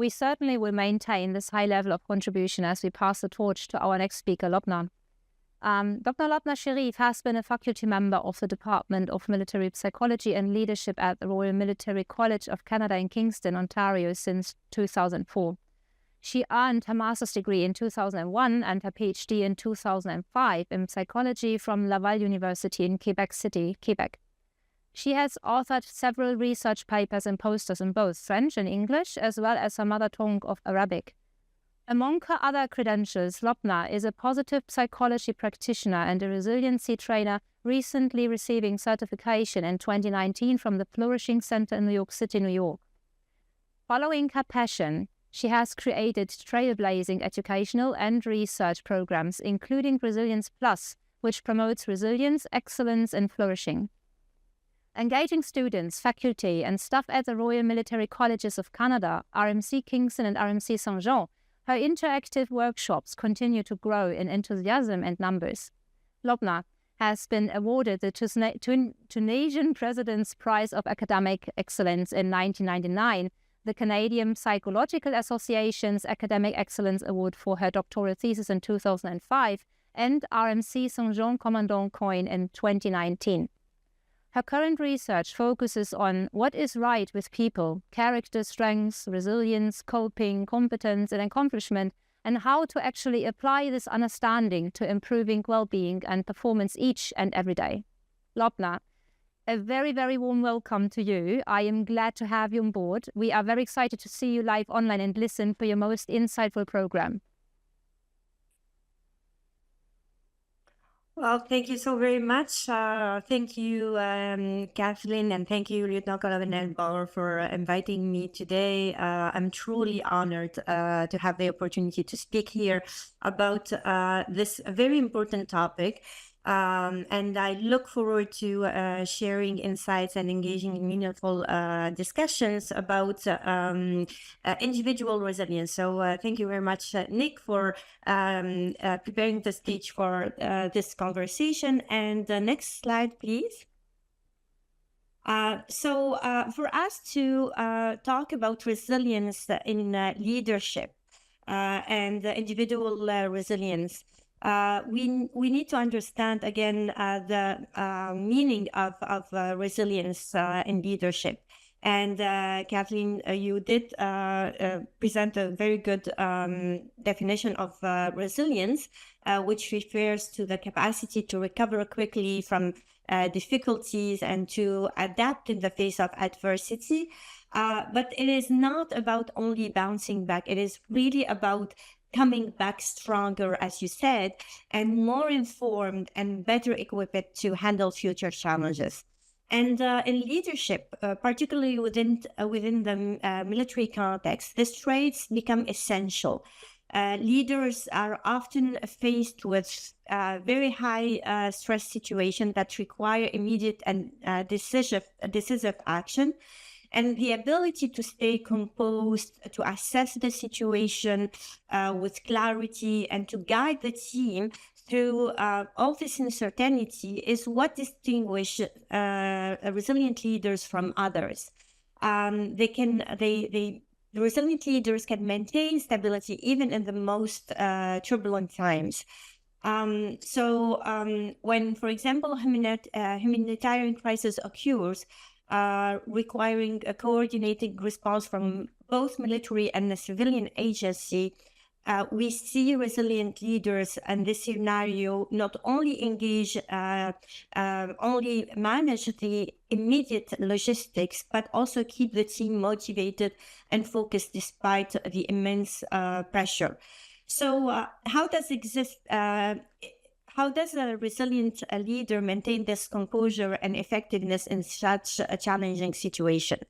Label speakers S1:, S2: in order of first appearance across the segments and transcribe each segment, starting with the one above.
S1: we certainly will maintain this high level of contribution as we pass the torch to our next speaker, Lobna. Dr. Lobna Chérif has been a faculty member of the Department of Military Psychology and Leadership at the Royal Military College of Canada in Kingston, Ontario since 2004. She earned her master's degree in 2001 and her PhD in 2005 in psychology from Laval University in Quebec City, Quebec. She has authored several research papers and posters in both French and English, as well as her mother tongue of Arabic. Among her other credentials, Lobna is a positive psychology practitioner and a resiliency trainer, recently receiving certification in 2019 from the Flourishing Center in New York City, New York. Following her passion, she has created trailblazing educational and research programs, including Resilience Plus, which promotes resilience, excellence, and flourishing. Engaging students, faculty, and staff at the Royal Military Colleges of Canada, RMC Kingston and RMC Saint Jean, her interactive workshops continue to grow in enthusiasm and numbers. Lobna has been awarded the Tunisian President's Prize of Academic Excellence in 1999, the Canadian Psychological Association's Academic Excellence Award for her doctoral thesis in 2005, and RMC Saint Jean Commandant Coin in 2019. Her current research focuses on what is right with people, character strengths, resilience, coping, competence, and accomplishment, and how to actually apply this understanding to improving well-being and performance each and every day. Lobna, a very, very warm welcome to you. I am glad to have you on board. We are very excited to see you live online and listen for your most insightful program.
S2: Well, thank you so very much. Thank you, Kathleen, and thank you, Lieutenant Colonel Bauer, for inviting me today. I'm truly honored to have the opportunity to speak here about this very important topic. And I look forward to sharing insights and engaging in meaningful discussions about individual resilience. So thank you very much, Nick, for preparing the stage for this conversation. And the next slide, please. So for us to talk about resilience in leadership and individual resilience, we need to understand again the meaning of resilience in leadership. And Kathleen, you did present a very good definition of resilience, which refers to the capacity to recover quickly from difficulties and to adapt in the face of adversity. But it is not about only bouncing back. It is really about coming back stronger, as you said, and more informed and better equipped to handle future challenges. And in leadership, particularly within the military context, these traits become essential. Leaders are often faced with very high stress situations that require immediate and decisive action. And the ability to stay composed, to assess the situation with clarity, and to guide the team through all this uncertainty is what distinguishes resilient leaders from others. The resilient leaders can maintain stability even in the most turbulent times. When, for example, humanitarian crisis occurs, requiring a coordinated response from both military and the civilian agency, we see resilient leaders in this scenario not only only manage the immediate logistics, but also keep the team motivated and focused despite the immense pressure. So how does a resilient leader maintain this composure and effectiveness in such a challenging situation?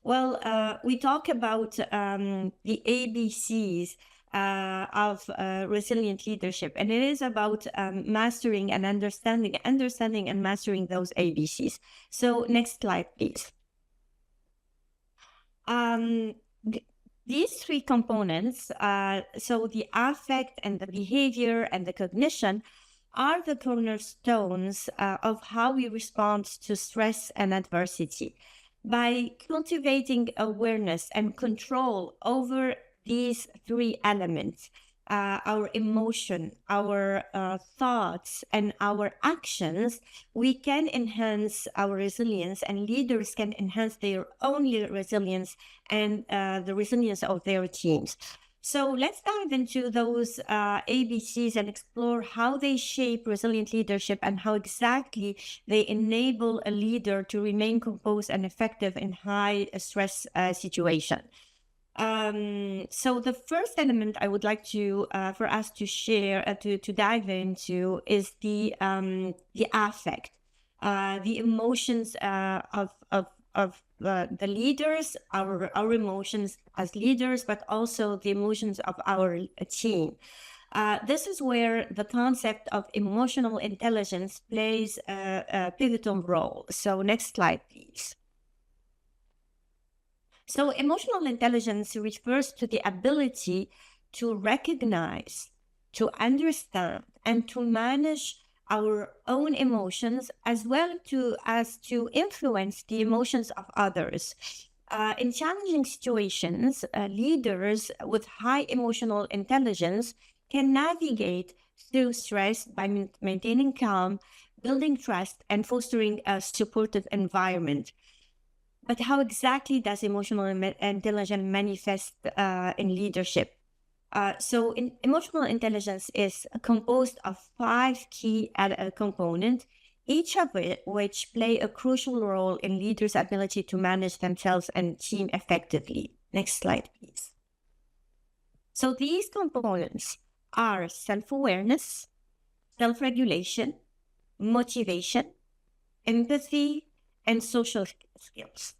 S2: Well, we talk about the ABCs of resilient leadership, and it is about mastering and understanding and mastering those ABCs. So next slide, please. These three components, so the affect and the behavior and the cognition, are the cornerstones of how we respond to stress and adversity. By cultivating awareness and control over these three elements, our emotion, our thoughts, and our actions, we can enhance our resilience, and leaders can enhance their own resilience and the resilience of their teams. So let's dive into those ABCs and explore how they shape resilient leadership and how exactly they enable a leader to remain composed and effective in high stress situation. So the first element I would like to for us to share to dive into is the affect, the emotions of the leaders, our emotions as leaders, but also the emotions of our team. This is where the concept of emotional intelligence plays a pivotal role. So next slide, please. So emotional intelligence refers to the ability to recognize, to understand, and to manage our own emotions as well as to influence the emotions of others. In challenging situations, leaders with high emotional intelligence can navigate through stress by maintaining calm, building trust, and fostering a supportive environment. But how exactly does emotional intelligence manifest in leadership? Emotional intelligence is composed of five key components, each of which play a crucial role in leaders' ability to manage themselves and team effectively. Next slide, please. So these components are self-awareness, self-regulation, motivation, empathy, and social skills.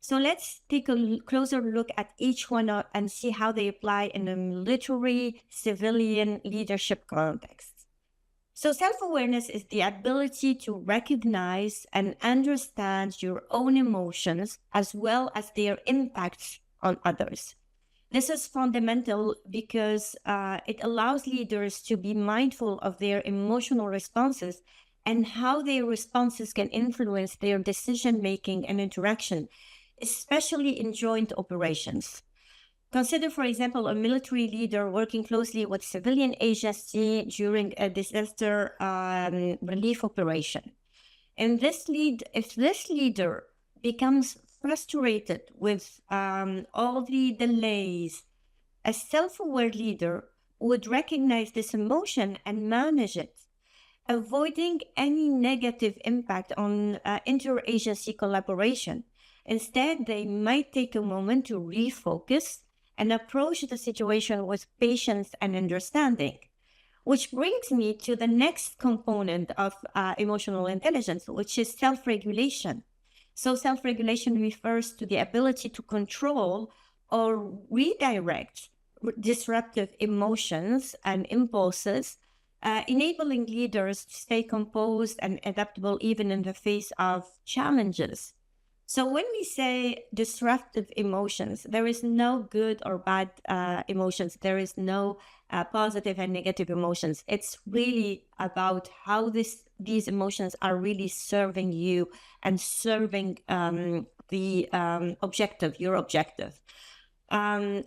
S2: So let's take a closer look at each one and see how they apply in a military, civilian leadership context. So self-awareness is the ability to recognize and understand your own emotions as well as their impacts on others. This is fundamental because it allows leaders to be mindful of their emotional responses and how their responses can influence their decision-making and interaction, especially in joint operations. Consider, for example, a military leader working closely with civilian agency during a disaster relief operation. And if this leader becomes frustrated with all the delays, a self-aware leader would recognize this emotion and manage it, avoiding any negative impact on interagency collaboration. Instead, they might take a moment to refocus and approach the situation with patience and understanding. Which brings me to the next component of emotional intelligence, which is self-regulation. So self-regulation refers to the ability to control or redirect disruptive emotions and impulses, enabling leaders to stay composed and adaptable even in the face of challenges. So when we say disruptive emotions, there is no good or bad emotions. There is no positive and negative emotions. It's really about how these emotions are really serving you and serving the objective, your objective.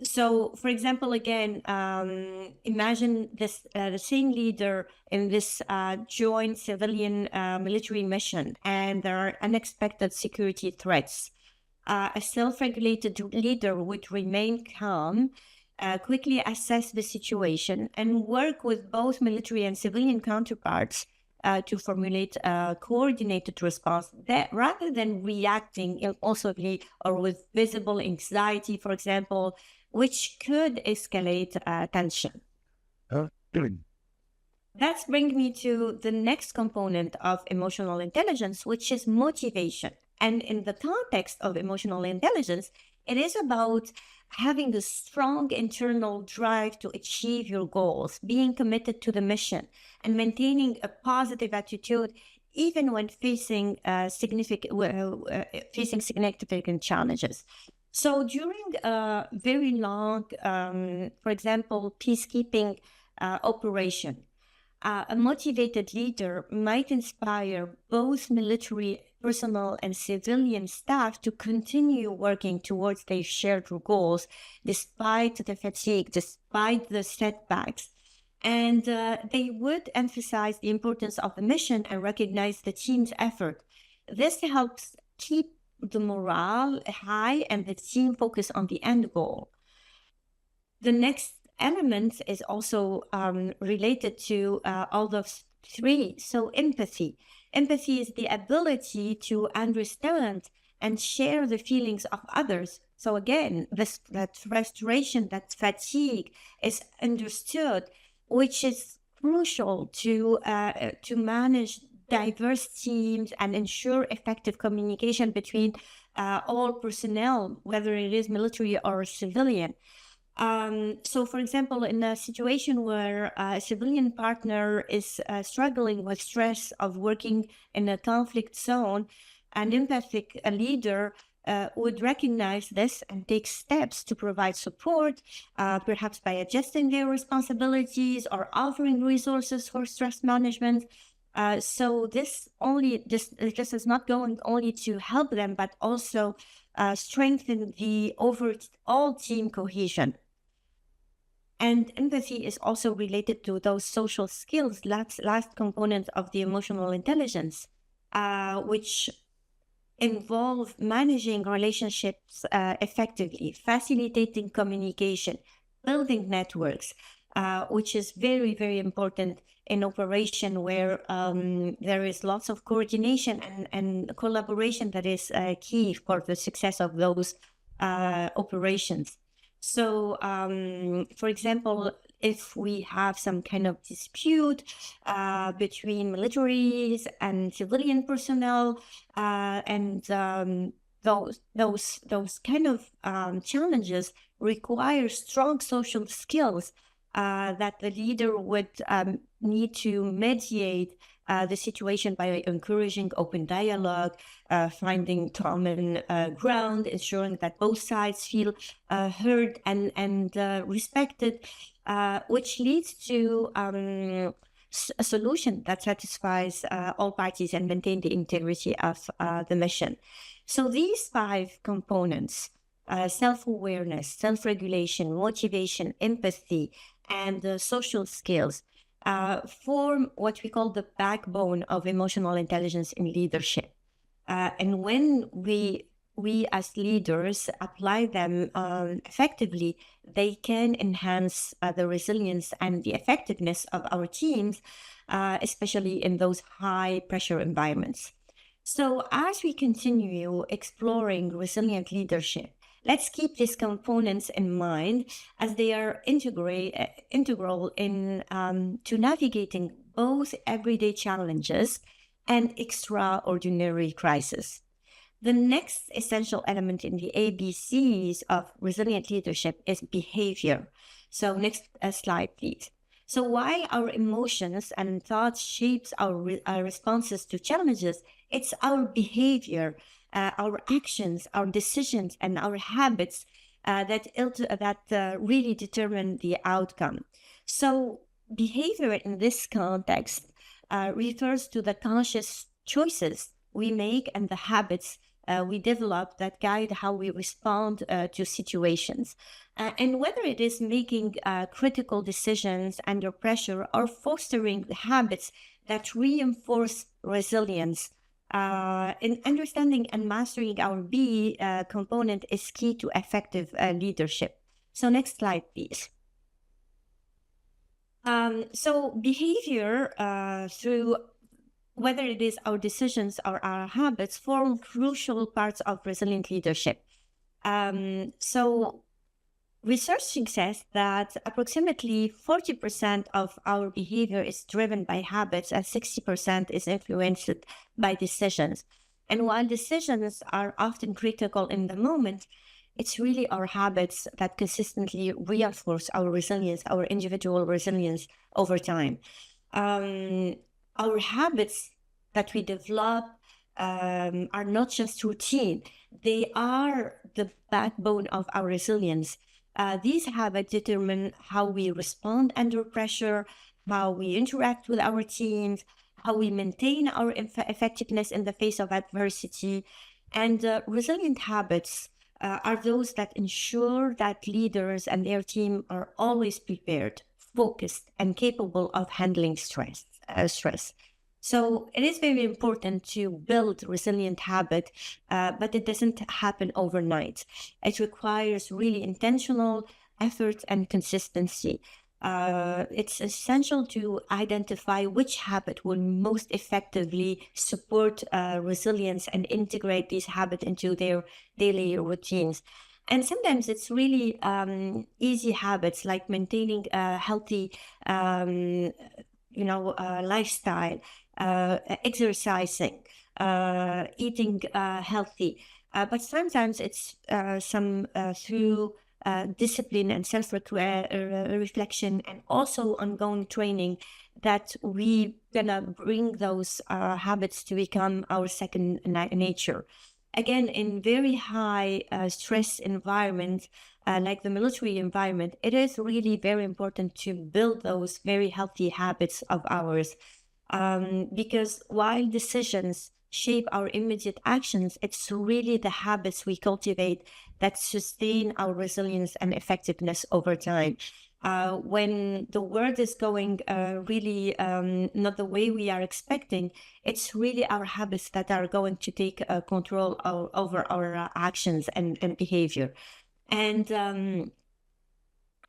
S2: So, for example, again, imagine this the same leader in this joint civilian military mission, and there are unexpected security threats. A self-regulated leader would remain calm, quickly assess the situation, and work with both military and civilian counterparts to formulate a coordinated response that rather than reacting impulsively or with visible anxiety, for example, which could escalate tension. That brings me to the next component of emotional intelligence, which is motivation. And in the context of emotional intelligence, it is about having a strong internal drive to achieve your goals, being committed to the mission, and maintaining a positive attitude even when facing significant challenges. So during a very long, for example, peacekeeping operation, a motivated leader might inspire both military personal and civilian staff to continue working towards their shared goals despite the fatigue, despite the setbacks. And they would emphasize the importance of the mission and recognize the team's effort. This helps keep the morale high and the team focus on the end goal. The next element is also related to all those three. So empathy. Empathy is the ability to understand and share the feelings of others. So again, that frustration, that fatigue is understood, which is crucial to manage diverse teams and ensure effective communication between all personnel, whether it is military or civilian. So, for example, in a situation where a civilian partner is struggling with stress of working in a conflict zone, an empathic leader would recognize this and take steps to provide support, perhaps by adjusting their responsibilities or offering resources for stress management. So this is not going only to help them, but also strengthen the overall team cohesion. And empathy is also related to those social skills, last component of the emotional intelligence, which involve managing relationships effectively, facilitating communication, building networks, which is very, very important in operation where there is lots of coordination and collaboration that is key for the success of those operations. So, for example, if we have some kind of dispute between militaries and civilian personnel, and those kind of challenges require strong social skills that the leader would need to mediate the situation by encouraging open dialogue, finding common ground, ensuring that both sides feel heard and respected, which leads to a solution that satisfies all parties and maintain the integrity of the mission. So these 5 components, self-awareness, self-regulation, motivation, empathy, and social skills, form what we call the backbone of emotional intelligence in leadership. And when we as leaders apply them effectively, they can enhance the resilience and the effectiveness of our teams, especially in those high pressure environments. So as we continue exploring resilient leadership, let's keep these components in mind as they are integral in to navigating both everyday challenges and extraordinary crises. The next essential element in the ABCs of resilient leadership is behavior. So next slide, please. So while our emotions and thoughts shapes our responses to challenges, it's our behavior, our actions, our decisions, and our habits that really determine the outcome. So behavior in this context refers to the conscious choices we make and the habits we develop that guide how we respond to situations. And whether it is making critical decisions under pressure or fostering habits that reinforce resilience, in understanding and mastering our B component is key to effective leadership. So next slide, please. So behavior through whether it is our decisions or our habits form crucial parts of resilient leadership. So research suggests that approximately 40% of our behavior is driven by habits and 60% is influenced by decisions. And while decisions are often critical in the moment, it's really our habits that consistently reinforce our resilience, our individual resilience over time. Our habits that we develop are not just routine, they are the backbone of our resilience. These habits determine how we respond under pressure, how we interact with our teams, how we maintain our effectiveness in the face of adversity. And resilient habits are those that ensure that leaders and their team are always prepared, focused, and capable of handling stress. So it is very important to build resilient habit, but it doesn't happen overnight. It requires really intentional effort and consistency. It's essential to identify which habit will most effectively support resilience and integrate these habits into their daily routines. And sometimes it's really easy habits like maintaining a healthy, lifestyle, exercising, eating healthy. But sometimes it's through discipline and self-reflection and also ongoing training that we gonna bring those habits to become our second nature. Again, in very high stress environment, like the military environment, it is really very important to build those very healthy habits of ours. Because while decisions shape our immediate actions, it's really the habits we cultivate that sustain our resilience and effectiveness over time. When the world is going really not the way we are expecting, it's really our habits that are going to take control over our actions and behavior. And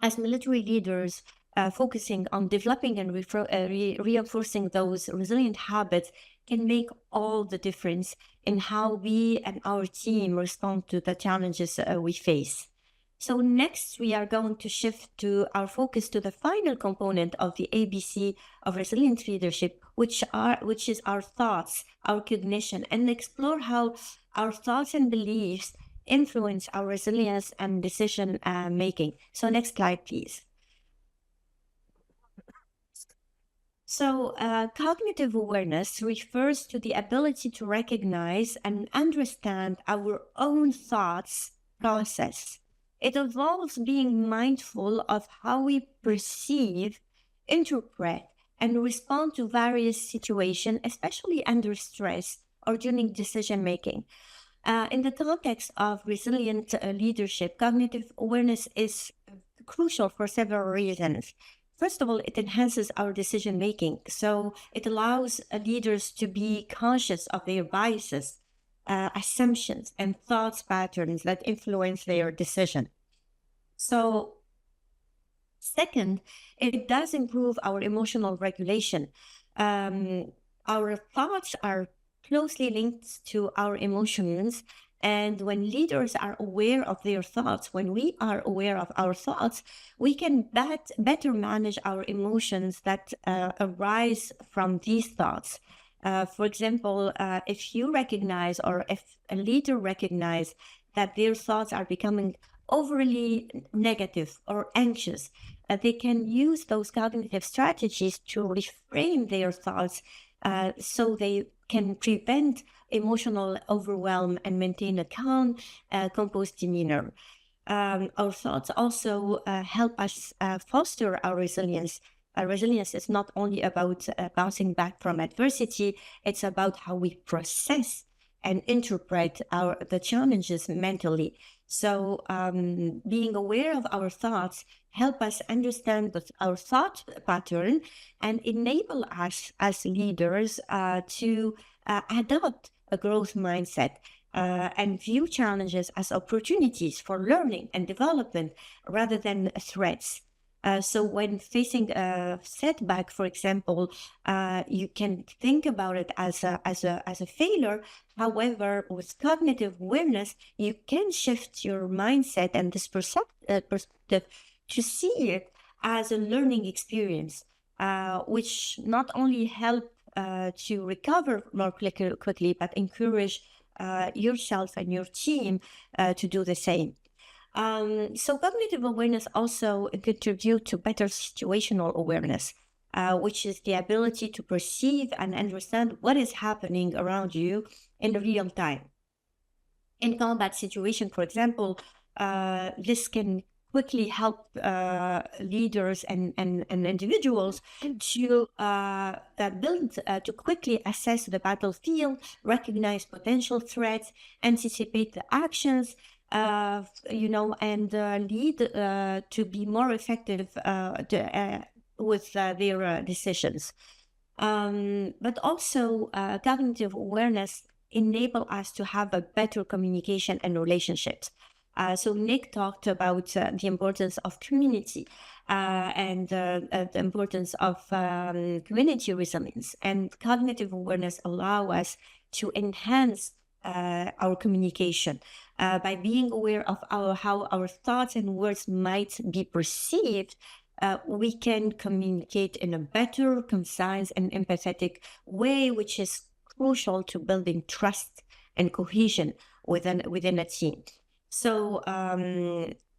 S2: as military leaders, focusing on developing and reinforcing those resilient habits can make all the difference in how we and our team respond to the challenges we face. So next, we are going to shift to our focus to the final component of the ABC of resilient leadership, which is our thoughts, our cognition, and explore how our thoughts and beliefs influence our resilience and decision making. So next slide, please. So cognitive awareness refers to the ability to recognize and understand our own thoughts process. It involves being mindful of how we perceive, interpret, and respond to various situations, especially under stress or during decision making. In the context of resilient leadership, cognitive awareness is crucial for several reasons. First of all, it enhances our decision making. So it allows leaders to be conscious of their biases, assumptions, and thoughts patterns that influence their decision. So, second, it does improve our emotional regulation. Our thoughts are closely linked to our emotions. And when leaders are aware of their thoughts, when we are aware of our thoughts, we can better manage our emotions that arise from these thoughts. For example, if you recognize or if a leader recognizes that their thoughts are becoming overly negative or anxious, they can use those cognitive strategies to reframe their thoughts so they can prevent emotional overwhelm and maintain a calm, composed demeanor. Our thoughts also help us foster our resilience. Resilience is not only about bouncing back from adversity, it's about how we process and interpret the challenges mentally. So being aware of our thoughts help us understand our thought pattern and enable us as leaders to adopt a growth mindset and view challenges as opportunities for learning and development rather than threats. So when facing a setback, for example, you can think about it as a failure. However, with cognitive awareness, you can shift your mindset and this perspective to see it as a learning experience, which not only help to recover more quickly, but encourage yourself and your team to do the same. So cognitive awareness also contribute to better situational awareness, which is the ability to perceive and understand what is happening around you in real time. In combat situation, for example, this can quickly help leaders and individuals to to quickly assess the battlefield, recognize potential threats, anticipate the actions, and lead to be more effective with their decisions. But also cognitive awareness enable us to have a better communication and relationships. So Nick talked about the importance of community and the importance of community resilience, and cognitive awareness allow us to enhance our communication by being aware of how our thoughts and words might be perceived. We can communicate in a better, concise, and empathetic way, which is crucial to building trust and cohesion within a team. So,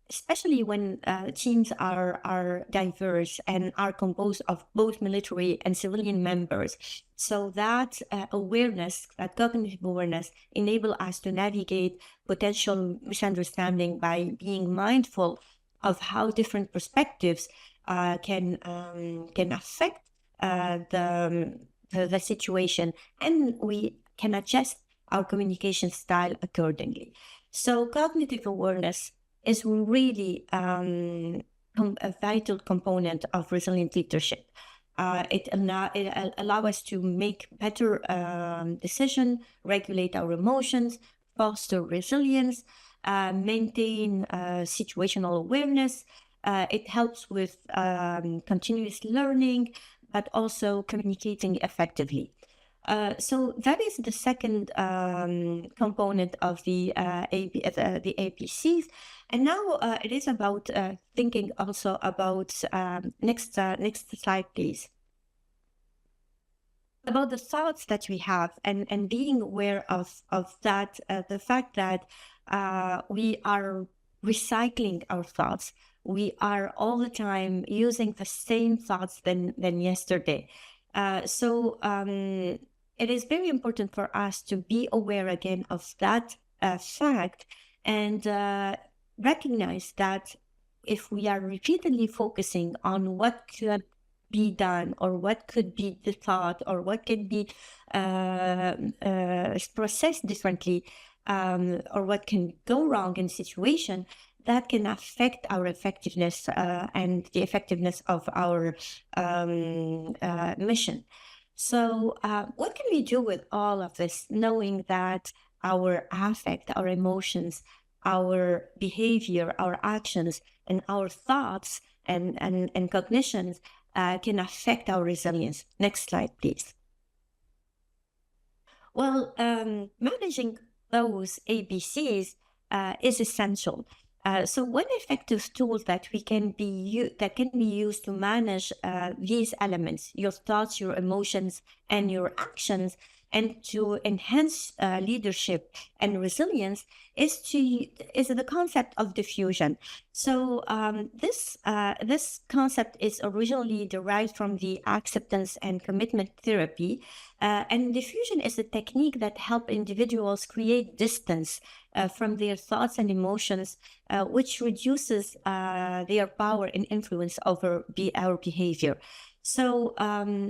S2: especially when teams are diverse and are composed of both military and civilian members, so that awareness, that cognitive awareness, enable us to navigate potential misunderstanding by being mindful of how different perspectives can affect the situation, and we can adjust our communication style accordingly. So cognitive awareness is really a vital component of resilient leadership. It allows us to make better decisions, regulate our emotions, foster resilience, maintain situational awareness. It helps with continuous learning, but also communicating effectively. So that is the second component of the APCs. And now it is about thinking also about next slide, please. About the thoughts that we have, and being aware of that, the fact that we are recycling our thoughts. We are all the time using the same thoughts than yesterday. So it is very important for us to be aware again of that fact, and recognize that if we are repeatedly focusing on what could be done, or what could be the thought, or what can be processed differently, or what can go wrong in situation, that can affect our effectiveness and the effectiveness of our mission. So what can we do with all of this, knowing that our affect, our emotions, our behavior, our actions, and our thoughts and cognitions can affect our resilience? Next slide, please. Well, managing those ABCs is essential. So one effective tool that can be used to manage these elements, your thoughts, your emotions, and your actions, and to enhance leadership and resilience, is the concept of diffusion. So this concept is originally derived from the acceptance and commitment therapy, and diffusion is a technique that helps individuals create distance from their thoughts and emotions, which reduces their power and influence over our behavior. So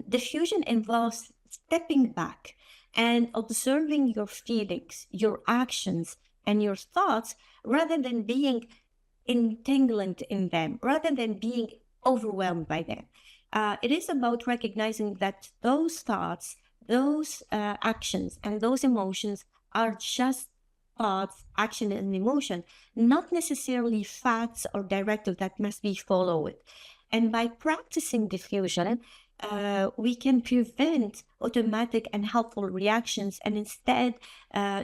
S2: diffusion involves stepping back and observing your feelings, your actions, and your thoughts, rather than being entangled in them, rather than being overwhelmed by them. It is about recognizing that those thoughts, those actions, and those emotions are just thoughts, action, and emotion, not necessarily facts or directives that must be followed. And by practicing diffusion, we can prevent automatic and helpful reactions, and instead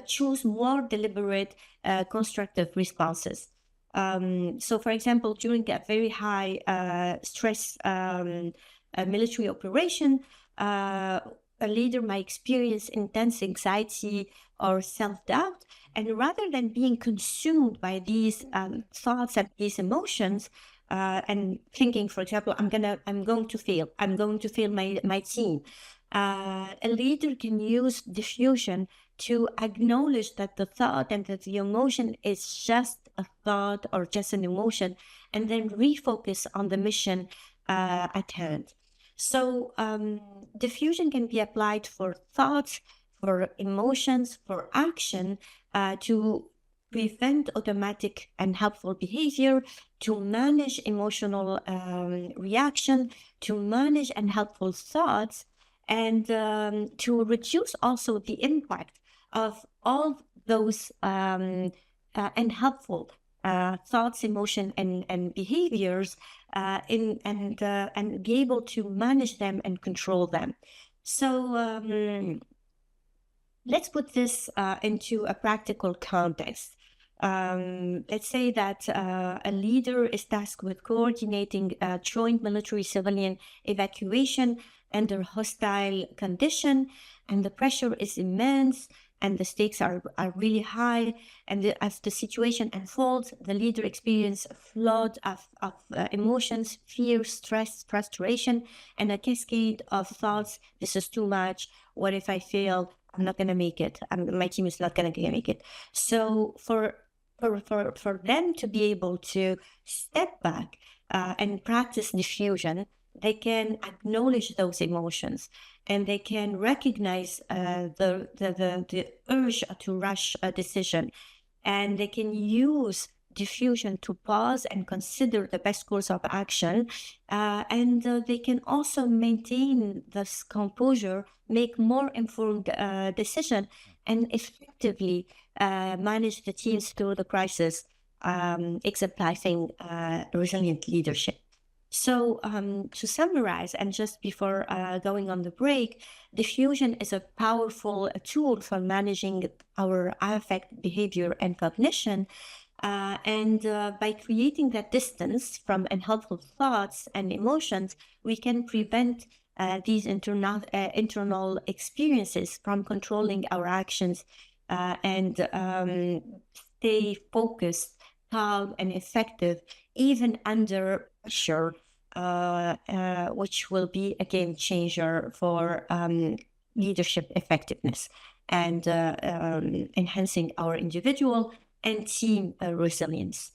S2: choose more deliberate, constructive responses. So, for example, during a very high stress military operation, a leader might experience intense anxiety or self-doubt, and rather than being consumed by these thoughts and these emotions, and thinking, for example, I'm going to fail my team, A leader can use diffusion to acknowledge that the thought and that the emotion is just a thought or just an emotion, and then refocus on the mission at hand. So diffusion can be applied for thoughts, for emotions, for action, to prevent automatic and helpful behavior, to manage emotional reaction, to manage unhelpful thoughts, and to reduce also the impact of all those unhelpful thoughts, emotion, and behaviors, and be able to manage them and control them. So let's put this into a practical context. Let's say that a leader is tasked with coordinating a joint military-civilian evacuation under hostile condition, and the pressure is immense, and the stakes are really high. And as the situation unfolds, the leader experiences a flood of emotions, fear, stress, frustration, and a cascade of thoughts. This is too much. What if I fail? I'm not going to make it. My team is not going to make it. So for them to be able to step back and practice diffusion, they can acknowledge those emotions, and they can recognize the urge to rush a decision, and they can use diffusion to pause and consider the best course of action, and they can also maintain this composure, make more informed decision, and effectively manage the teams through the crisis, exemplifying resilient leadership. So to summarize, and just before going on the break, diffusion is a powerful tool for managing our affect, behavior, and cognition. And by creating that distance from unhelpful thoughts and emotions, we can prevent these internal experiences from controlling our actions, and stay focused, calm, and effective, even under pressure, which will be a game changer for leadership effectiveness and enhancing our individual and team resilience.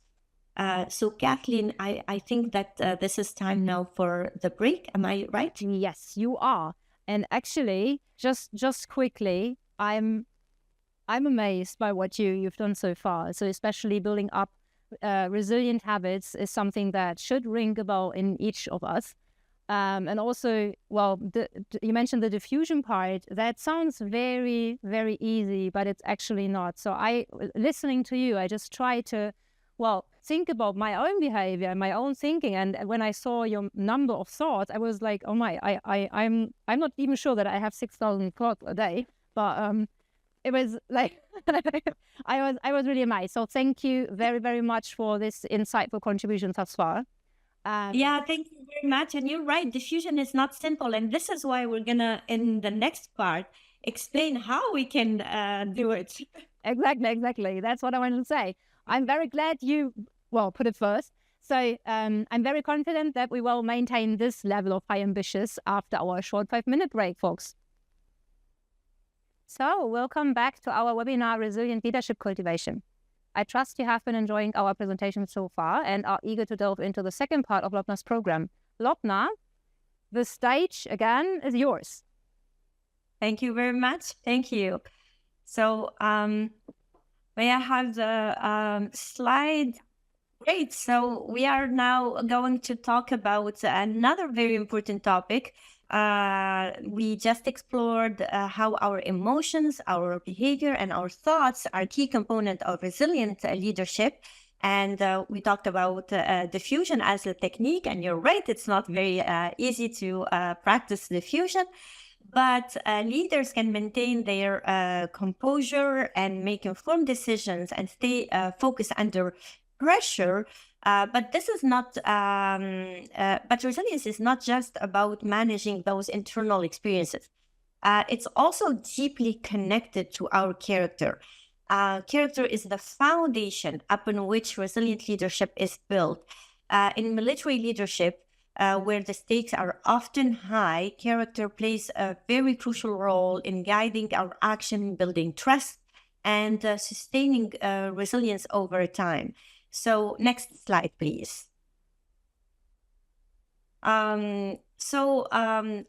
S2: So Kathleen, I think that this is time now for the break. Am I right?
S1: Yes, you are. And actually, just quickly, I'm amazed by what you've done so far. So especially building up resilient habits is something that should ring a bell in each of us. And also, well, you mentioned the diffusion part. That sounds very, very easy, but it's actually not. So listening to you, I just try to, well, think about my own behavior, my own thinking. And when I saw your number of thoughts, I was like, oh my, I'm not even sure that I have 6,000 thoughts a day, but it was like I was really amazed. So thank you very, very much for this insightful contribution thus far.
S2: Yeah, thank you very much. And you're right, diffusion is not simple. And this is why we're gonna, in the next part, explain how we can do it.
S1: Exactly. That's what I wanted to say. I'm very glad you, well, put it first. So I'm very confident that we will maintain this level of high ambitious after our short 5-minute break, folks. So welcome back to our webinar, Resilient Leadership Cultivation. I trust you have been enjoying our presentation so far and are eager to delve into the second part of Lobna's program. Lobna, the stage again is yours.
S2: Thank you very much. Thank you. So may I have the slide? Great. So we are now going to talk about another very important topic. We just explored how our emotions, our behavior, and our thoughts are key component of resilient leadership. And we talked about diffusion as a technique. And you're right, it's not very easy to practice diffusion. But leaders can maintain their composure and make informed decisions and stay focused under pressure. But this is not, but resilience is not just about managing those internal experiences. It's also deeply connected to our character. Character is the foundation upon which resilient leadership is built. In military leadership, where the stakes are often high, character plays a very crucial role in guiding our action, building trust, and sustaining resilience over time. So next slide, please. I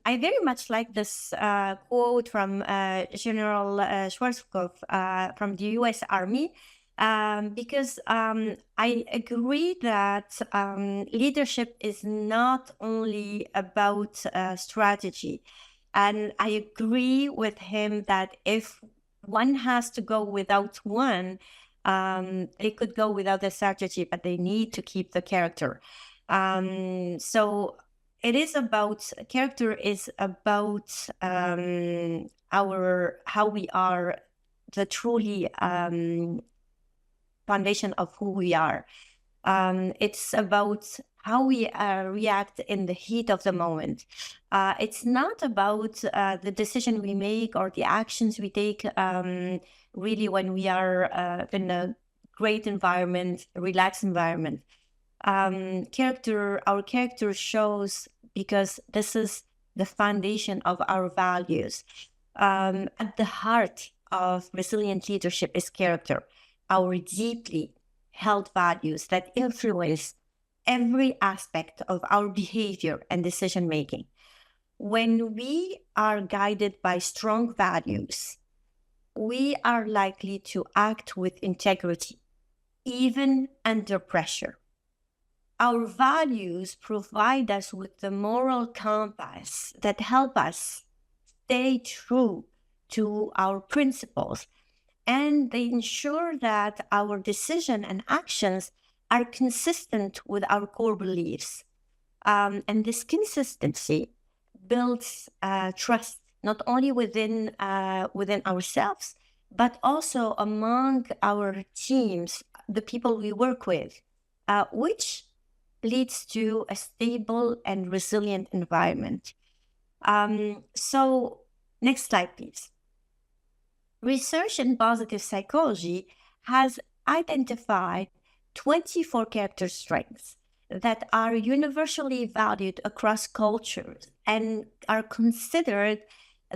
S2: very much like this quote from General Schwarzkopf from the U.S. Army, because I agree that leadership is not only about strategy. And I agree with him that if one has to go without one, they could go without the strategy, but they need to keep the character. So it is about character is about how we are, the truly foundation of who we are. It's about how we react in the heat of the moment. It's not about the decision we make or the actions we take really when we are in a great environment, a relaxed environment. Our character shows because this is the foundation of our values. At the heart of resilient leadership is character, our deeply held values that influence every aspect of our behavior and decision making. When we are guided by strong values, we are likely to act with integrity, even under pressure. Our values provide us with the moral compass that help us stay true to our principles, and they ensure that our decision and actions are consistent with our core beliefs. And this consistency builds trust not only within ourselves, but also among our teams, the people we work with, which leads to a stable and resilient environment. So next slide, please. Research in positive psychology has identified 24 character strengths that are universally valued across cultures and are considered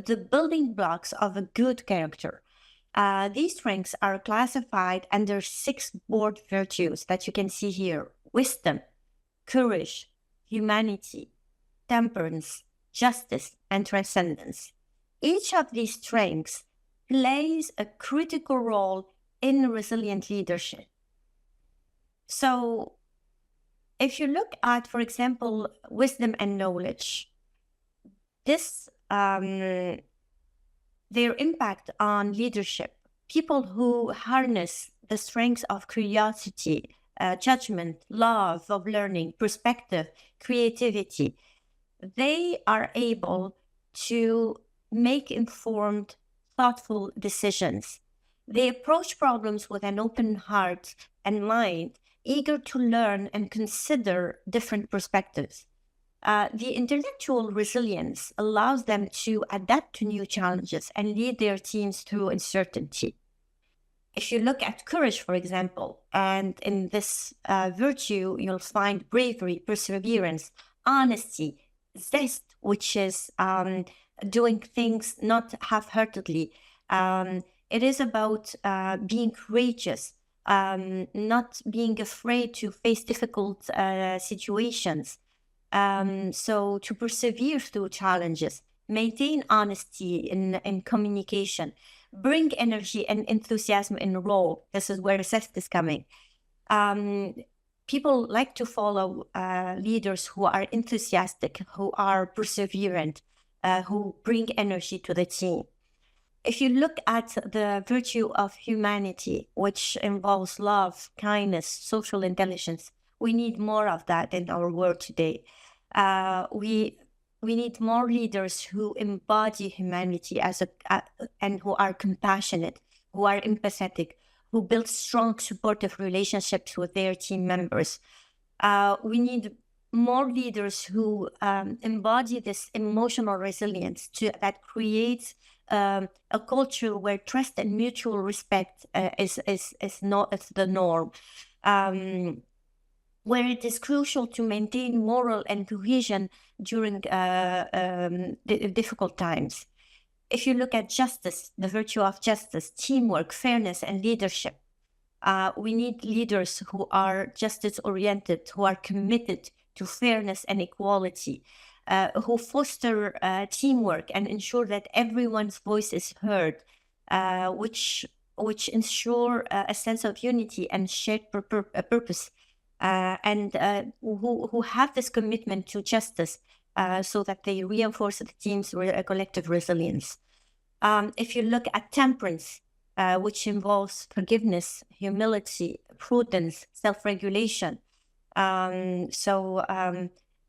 S2: the building blocks of a good character. These strengths are classified under 6 broad virtues that you can see here: wisdom, courage, humanity, temperance, justice, and transcendence. Each of these strengths plays a critical role in resilient leadership. So if you look at, for example, wisdom and knowledge, this their impact on leadership, people who harness the strengths of curiosity, judgment, love of learning, perspective, creativity, they are able to make informed, thoughtful decisions. They approach problems with an open heart and mind, eager to learn and consider different perspectives. The intellectual resilience allows them to adapt to new challenges and lead their teams through uncertainty. If you look at courage, for example, and in this virtue, you'll find bravery, perseverance, honesty, zest, which is doing things not half-heartedly. It is about being courageous, not being afraid to face difficult situations. So to persevere through challenges, maintain honesty in communication, bring energy and enthusiasm in role. This is where zest is coming. People like to follow leaders who are enthusiastic, who are perseverant, who bring energy to the team. If you look at the virtue of humanity, which involves love, kindness, social intelligence, we need more of that in our world today. We need more leaders who embody humanity and who are compassionate, who are empathetic, who build strong, supportive relationships with their team members. We need more leaders who embody this emotional resilience that creates a culture where trust and mutual respect is the norm. where it is crucial to maintain moral and cohesion during difficult times. If you look at justice, the virtue of justice, teamwork, fairness, and leadership, we need leaders who are justice-oriented, who are committed to fairness and equality, who foster teamwork and ensure that everyone's voice is heard, which ensure a sense of unity and shared purpose, and who have this commitment to justice, so that they reinforce the team's collective resilience. If you look at temperance, which involves forgiveness, humility, prudence, self-regulation,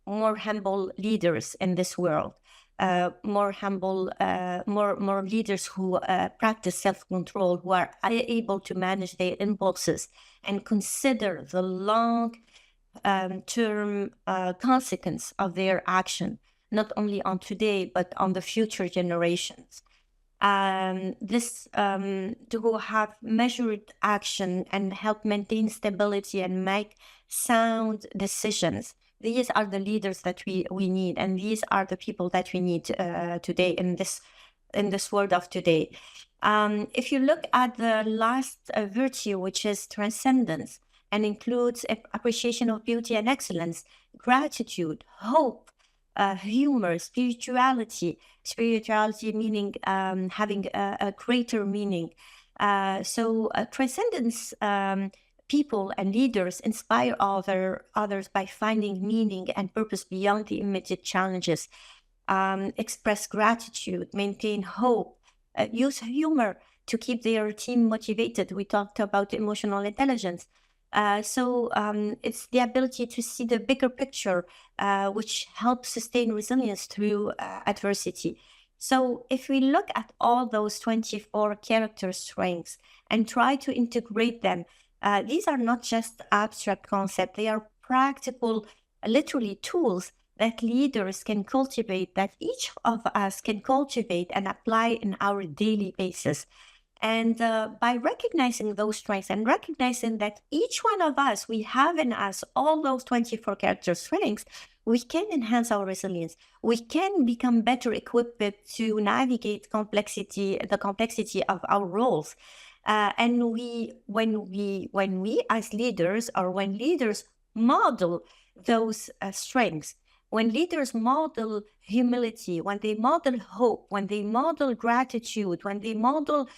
S2: more humble leaders in this world, more leaders who practice self-control, who are able to manage their impulses and consider the long term consequence of their action, not only on today, but on the future generations. To have measured action and help maintain stability and make sound decisions. These are the leaders that we need, and these are the people that we need today in this world of today. If you look at the last virtue, which is transcendence, and includes appreciation of beauty and excellence, gratitude, hope, humor, spirituality meaning having a greater meaning. Transcendence, people and leaders inspire others by finding meaning and purpose beyond the immediate challenges, express gratitude, maintain hope, use humor to keep their team motivated. We talked about emotional intelligence. It's the ability to see the bigger picture, which helps sustain resilience through adversity. So if we look at all those 24 character strengths and try to integrate them, these are not just abstract concepts. They are practical, literally tools that leaders can cultivate, that each of us can cultivate and apply in our daily basis. And by recognizing those strengths and recognizing that each one of us, we have in us all those 24 character strengths, we can enhance our resilience. We can become better equipped to navigate the complexity of our roles. And when we as leaders, or when leaders model those strengths, when leaders model humility, when they model hope, when they model gratitude, when they model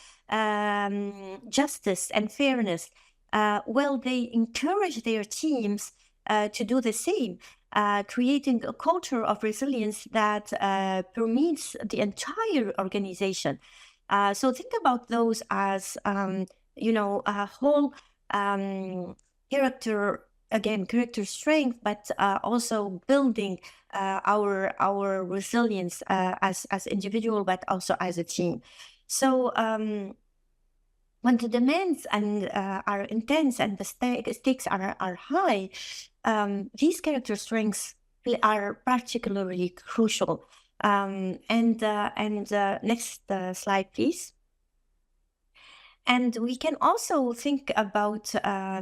S2: justice and fairness, they encourage their teams to do the same, creating a culture of resilience that permeates the entire organization. So think about those as, a whole character strength, but also building our resilience as individual, but also as a team. So when the demands and are intense and the stakes are high, these character strengths are particularly crucial. Next slide, please. And we can also think about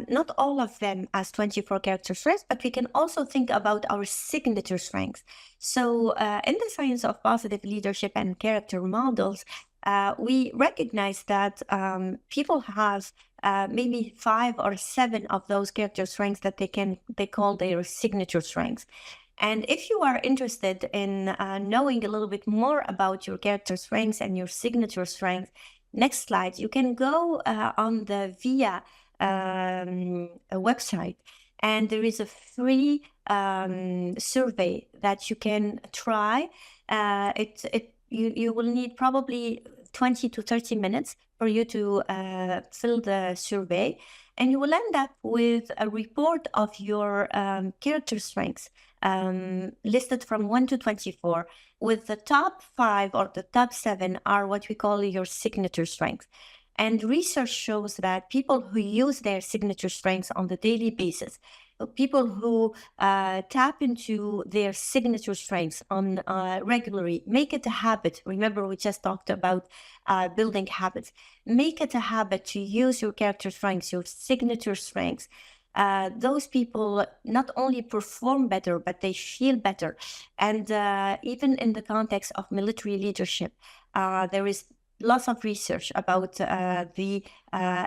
S2: not all of them as 24 character strengths, but we can also think about our signature strengths. So in the science of positive leadership and character models, we recognize that people have maybe 5 or 7 of those character strengths that they call their signature strengths. And if you are interested in knowing a little bit more about your character strengths and your signature strengths, next slide, you can go on the VIA website, and there is a free survey that you can try. You will need probably 20 to 30 minutes for you to fill the survey, and you will end up with a report of your character strengths listed from 1 to 24, with the top 5 or the top 7 are what we call your signature strengths. And research shows that people who use their signature strengths on the daily basis, people who tap into their signature strengths on regularly, make it a habit. Remember, we just talked about building habits. Make it a habit to use your character strengths, your signature strengths. those people not only perform better, but they feel better. And even in the context of military leadership, there is lots of research about the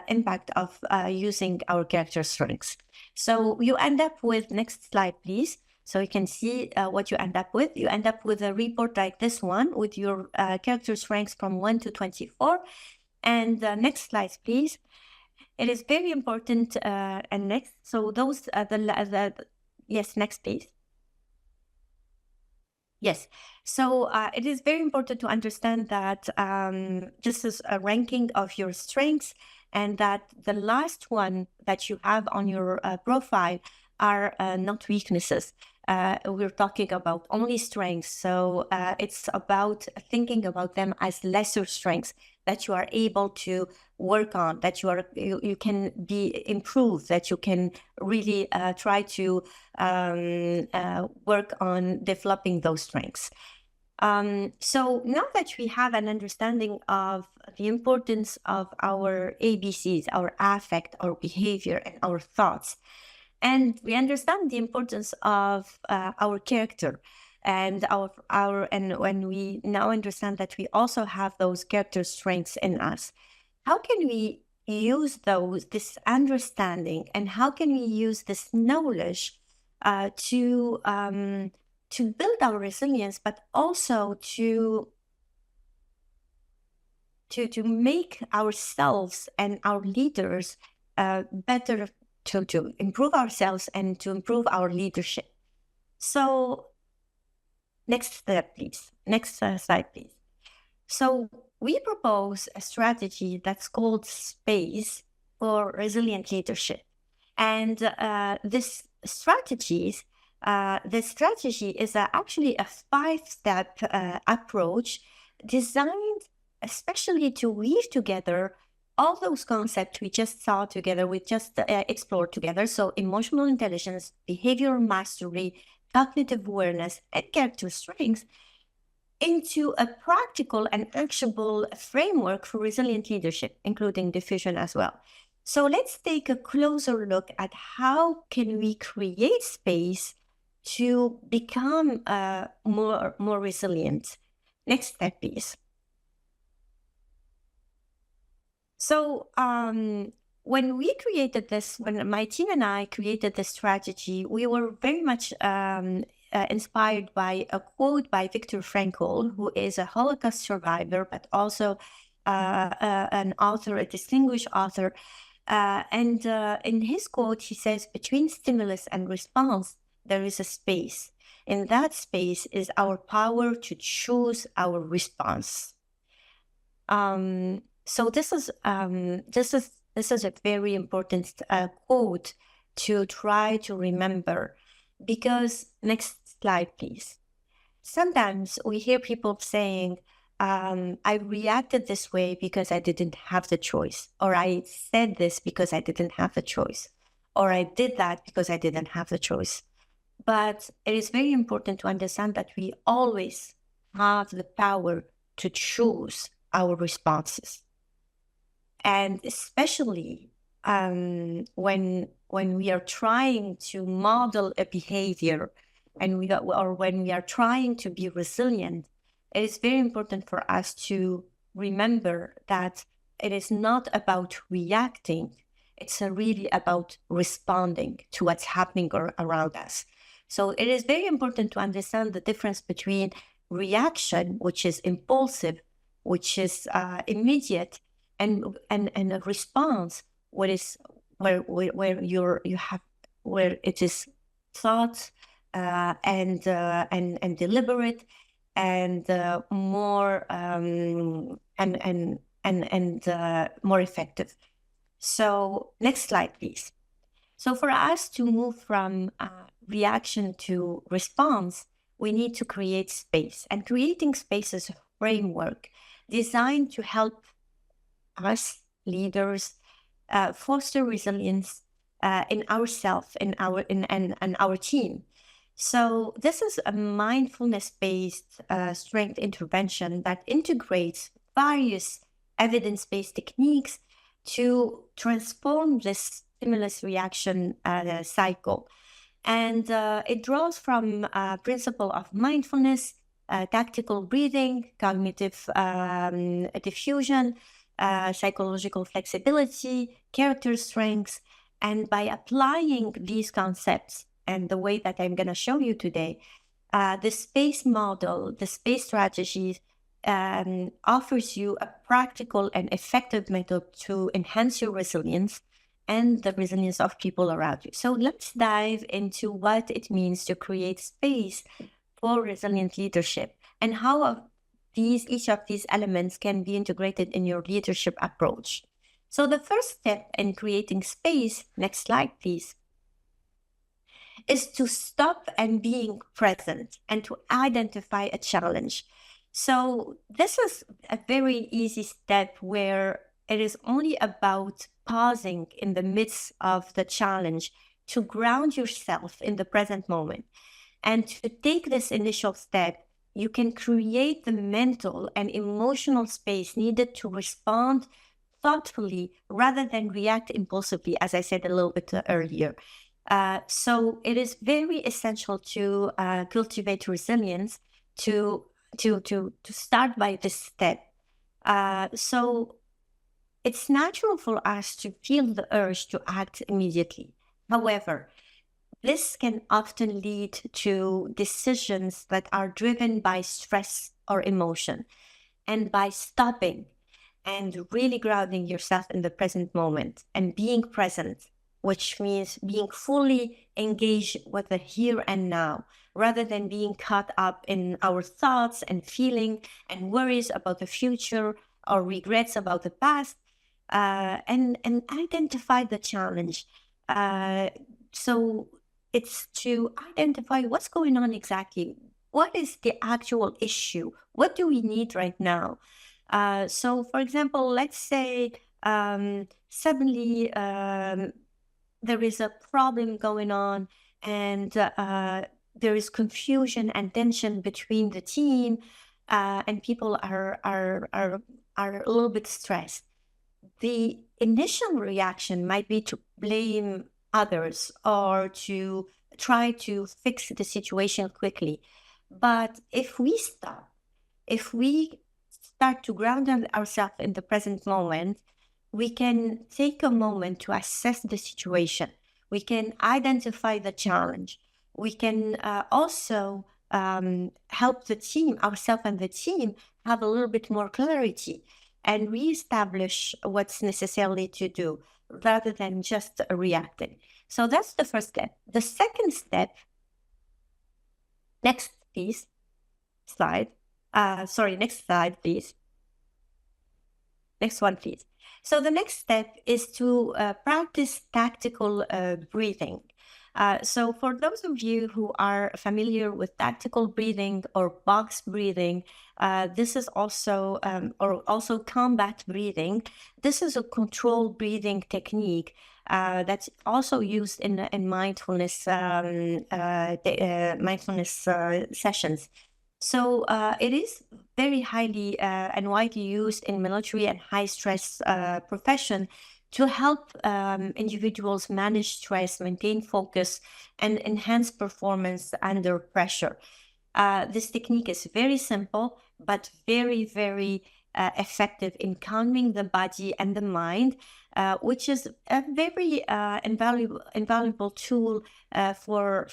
S2: impact of using our character strengths. So you end up with, next slide, please. So you can see what you end up with. You end up with a report like this one with your character strengths from 1 to 24. And next slide, please. It is very important. And next, so those are yes, next, please. Yes. So it is very important to understand that this is a ranking of your strengths, and that the last one that you have on your profile are not weaknesses. We're talking about only strengths. So it's about thinking about them as lesser strengths that you are able to work on, that you can be improved, that you can really try to work on developing those strengths. So now that we have an understanding of the importance of our ABCs, our affect, our behavior, and our thoughts, and we understand the importance of our character and when we now understand that we also have those character strengths in us, how can we use this understanding, and how can we use this knowledge to build our resilience, but also to make ourselves and our leaders better, to improve ourselves and to improve our leadership. So next step, please. Next slide, please. So we propose a strategy that's called SPACE for resilient leadership. And this strategy is actually a 5-step approach designed especially to weave together all those concepts we just saw together, we just explored together. So emotional intelligence, behavioral mastery, cognitive awareness, and character strengths into a practical and actionable framework for resilient leadership, including diffusion as well. So let's take a closer look at how can we create space to become more resilient. Next step, please. So when we created this, when my team and I created this strategy, we were very much inspired by a quote by Viktor Frankl, who is a Holocaust survivor, but also an author, a distinguished author. And in his quote, he says, "Between stimulus and response, there is a space. In that space is our power to choose our response." So this is a very important quote to try to remember, because next slide, please. Sometimes we hear people saying, I reacted this way because I didn't have the choice, or I said this because I didn't have the choice, or I did that because I didn't have the choice. But it is very important to understand that we always have the power to choose our responses. And especially when we are trying to model a behavior, and when we are trying to be resilient, it is very important for us to remember that it is not about reacting. It's really about responding to what's happening around us. So it is very important to understand the difference between reaction, which is impulsive, which is immediate, and a response, where it is thought and deliberate and more more effective. So next slide, please. So for us to move from reaction to response, we need to create space, and creating space is a framework designed to help us leaders foster resilience in ourselves, in our team. So this is a mindfulness-based strength intervention that integrates various evidence-based techniques to transform this stimulus reaction cycle. And it draws from a principle of mindfulness, tactical breathing, cognitive diffusion, psychological flexibility, character strengths. And by applying these concepts and the way that I'm going to show you today, the space model, the space strategies offers you a practical and effective method to enhance your resilience and the resilience of people around you. So let's dive into what it means to create space for resilient leadership and how each of these elements can be integrated in your leadership approach. So the first step in creating space, next slide please, is to stop and being present and to identify a challenge. So this is a very easy step where it is only about pausing in the midst of the challenge to ground yourself in the present moment. And to take this initial step, you can create the mental and emotional space needed to respond thoughtfully rather than react impulsively, as I said a little bit earlier. So it is very essential to cultivate resilience to start by this step. So it's natural for us to feel the urge to act immediately. However, this can often lead to decisions that are driven by stress or emotion. And by stopping and really grounding yourself in the present moment and being present, which means being fully engaged with the here and now, rather than being caught up in our thoughts and feeling and worries about the future or regrets about the past, and identify the challenge. So it's to identify what's going on exactly. What is the actual issue? What do we need right now? So, for example, let's say suddenly there is a problem going on, and there is confusion and tension between the team, and people are a little bit stressed. The initial reaction might be to blame others or to try to fix the situation quickly. But if we start to ground ourselves in the present moment, we can take a moment to assess the situation. We can identify the challenge. We can also help the team, ourselves and the team, have a little bit more clarity and reestablish what's necessary to do rather than just reacting. So that's the first step. The second step, next please, slide. Next slide, please. Next one, please. So the next step is to practice tactical breathing. So for those of you who are familiar with tactical breathing or box breathing, this is also, or also combat breathing. This is a controlled breathing technique that's also used in mindfulness sessions. So it is very highly and widely used in military and high stress profession to help individuals manage stress, maintain focus, and enhance performance under pressure. This technique is very simple, but very, very effective in calming the body and the mind, which is a very invaluable tool for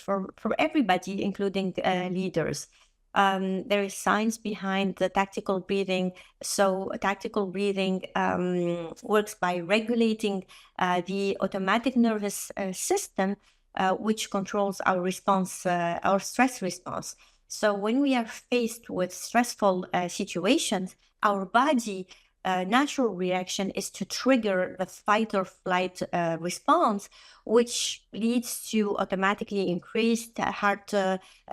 S2: everybody, including leaders. There is science behind the tactical breathing. So tactical breathing works by regulating the automatic nervous system, which controls our response, our stress response. So when we are faced with stressful situations, our body natural reaction is to trigger the fight or flight response, which leads to automatically increased heart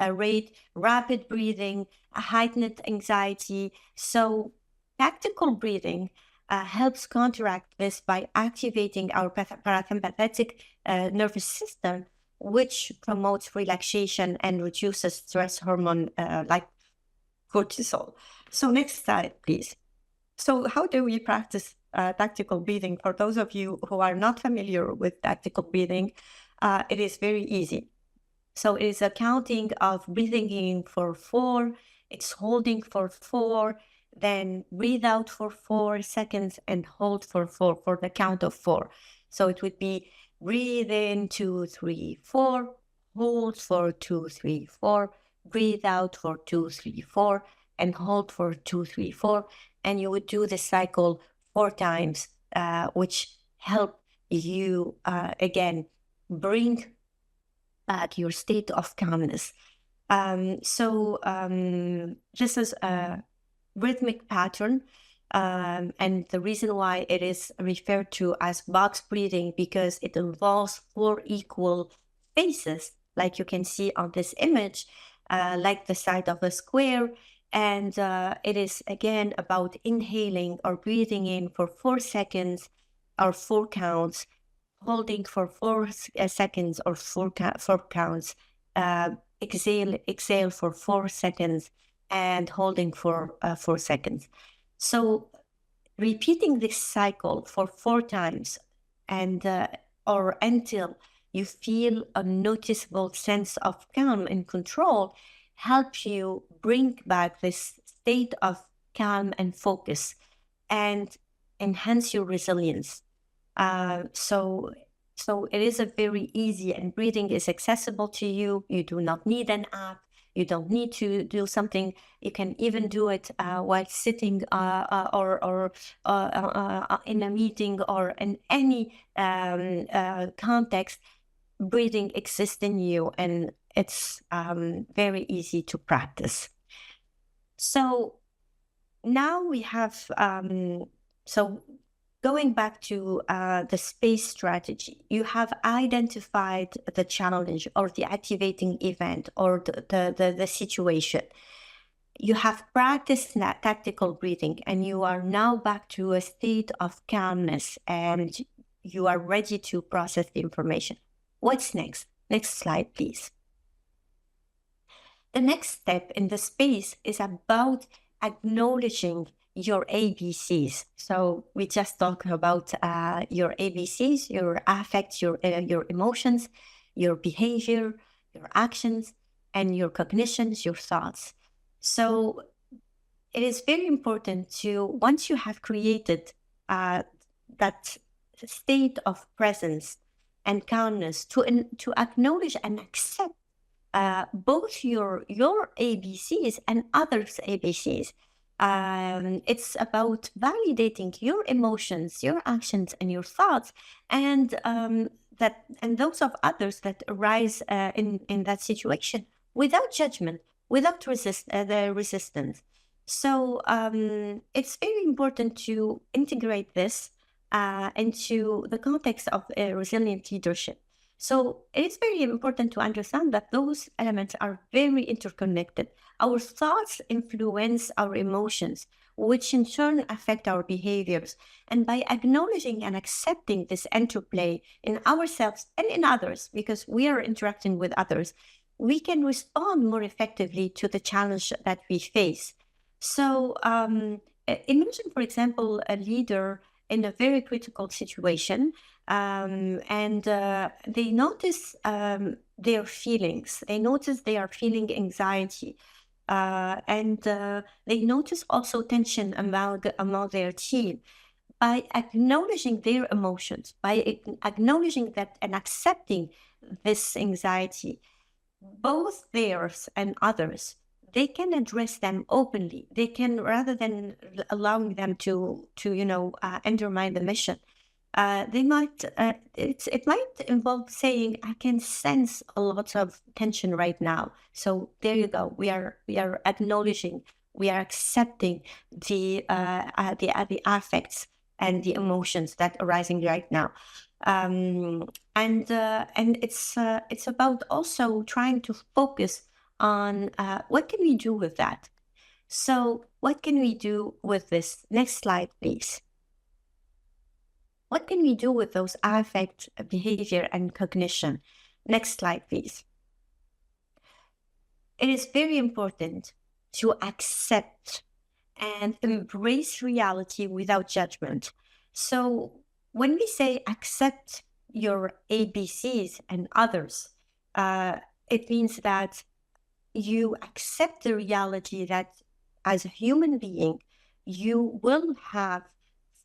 S2: rate, rapid breathing, heightened anxiety. So tactical breathing helps counteract this by activating our parasympathetic nervous system, which promotes relaxation and reduces stress hormone like cortisol. So next slide, please. So how do we practice tactical breathing. For those of you who are not familiar with tactical breathing, it is very easy. So it is a counting of breathing in for 4, it's holding for 4, then breathe out for 4 seconds and hold for 4 for the count of 4. So it would be breathe in 2, 3, 4, hold for 2, 3, 4, breathe out for 2, 3, 4, and hold for 2, 3, 4. And you would do the cycle 4 times, which help you again bring back your state of calmness. This is a rhythmic pattern, and the reason why it is referred to as box breathing, because it involves 4 equal phases, like you can see on this image, like the side of a square. And it is again about inhaling or breathing in for 4 seconds or 4 counts, holding for 4 seconds or 4 counts, exhale for 4 seconds, and holding for 4 seconds. So repeating this cycle for 4 times, and or until you feel a noticeable sense of calm and control, helps you bring back this state of calm and focus and enhance your resilience. So it is a very easy, and breathing is accessible to you. You do not need an app. You don't need to do something. You can even do it while sitting or in a meeting or in any context. Breathing exists in you, and it's very easy to practice. So now we have, going back to the space strategy, you have identified the challenge or the activating event or the situation. You have practiced that tactical breathing, and you are now back to a state of calmness, and you are ready to process the information. What's next? Next slide, please. The next step in the space is about acknowledging your ABCs. So we just talked about your ABCs, your affects, your emotions, your behavior, your actions, and your cognitions, your thoughts. So it is very important to, once you have created that state of presence and calmness, to acknowledge and accept both your ABCs and others' ABCs. It's about validating your emotions, your actions, and your thoughts, and those of others that arise in that situation, without judgment, without the resistance. So it's very important to integrate this into the context of resilient leadership. So it's very important to understand that those elements are very interconnected. Our thoughts influence our emotions, which in turn affect our behaviors. And by acknowledging and accepting this interplay in ourselves and in others, because we are interacting with others, we can respond more effectively to the challenge that we face. So imagine, for example, a leader in a very critical situation, and they notice their feelings. They notice they are feeling anxiety, and they notice also tension among their team. By acknowledging their emotions, by acknowledging that and accepting this anxiety, both theirs and others, they can address them openly. They can, rather than allowing them to undermine the mission. It might involve saying, I can sense a lot of tension right now. So there you go. We are acknowledging, we are accepting the affects and the emotions that are arising right now. And it's about also trying to focus on what can we do with that. So what can we do with this? Next slide, please. What can we do with those affect, behavior, and cognition? Next slide, please. It is very important to accept and embrace reality without judgment. So when we say accept your ABCs and others, it means that you accept the reality that as a human being, you will have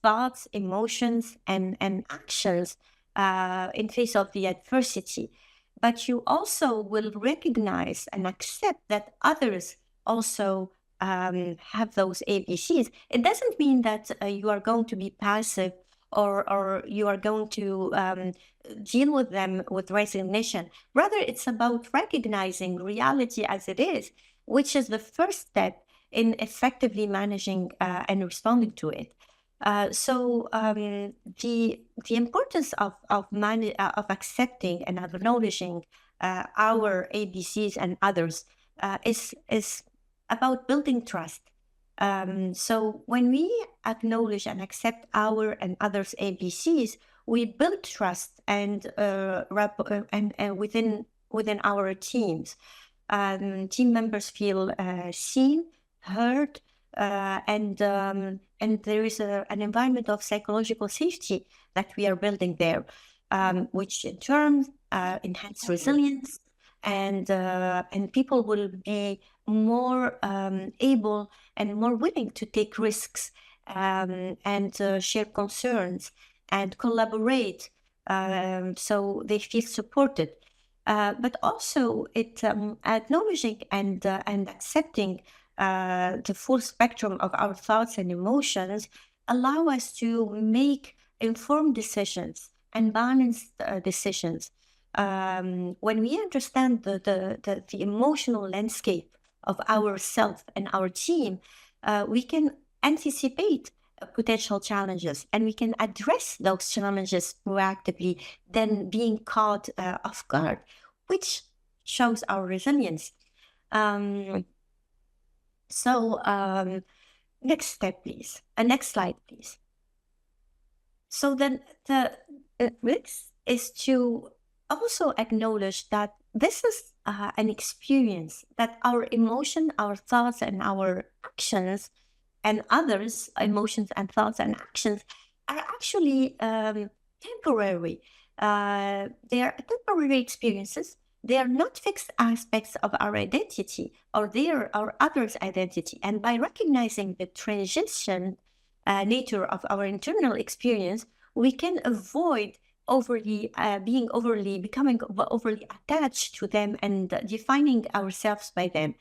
S2: thoughts, emotions, and actions in face of the adversity. But you also will recognize and accept that others also have those ABCs. It doesn't mean that you are going to be passive or you are going to deal with them with resignation. Rather, it's about recognizing reality as it is, which is the first step in effectively managing and responding to it. The importance of accepting and acknowledging our ABCs and others is about building trust. So when we acknowledge and accept our and others' ABCs, we build trust and within our teams. Team members feel seen, heard, and there is an environment of psychological safety that we are building there, which in turn enhance resilience, and people will be more able and more willing to take risks, and share concerns and collaborate, so they feel supported. But also, it acknowledging and accepting the full spectrum of our thoughts and emotions allow us to make informed decisions and balanced decisions. When we understand the emotional landscape of ourself and our team, we can anticipate potential challenges, and we can address those challenges proactively than being caught off guard, which shows our resilience. Um, Next step, please. Next slide, please. So then the next is to also acknowledge that this is an experience, that our emotion, our thoughts, and our actions and others' emotions and thoughts and actions are actually temporary. They are temporary experiences. They are not fixed aspects of our identity, or they are our others' identity. And by recognizing the transition nature of our internal experience, we can avoid becoming overly attached to them and defining ourselves by them.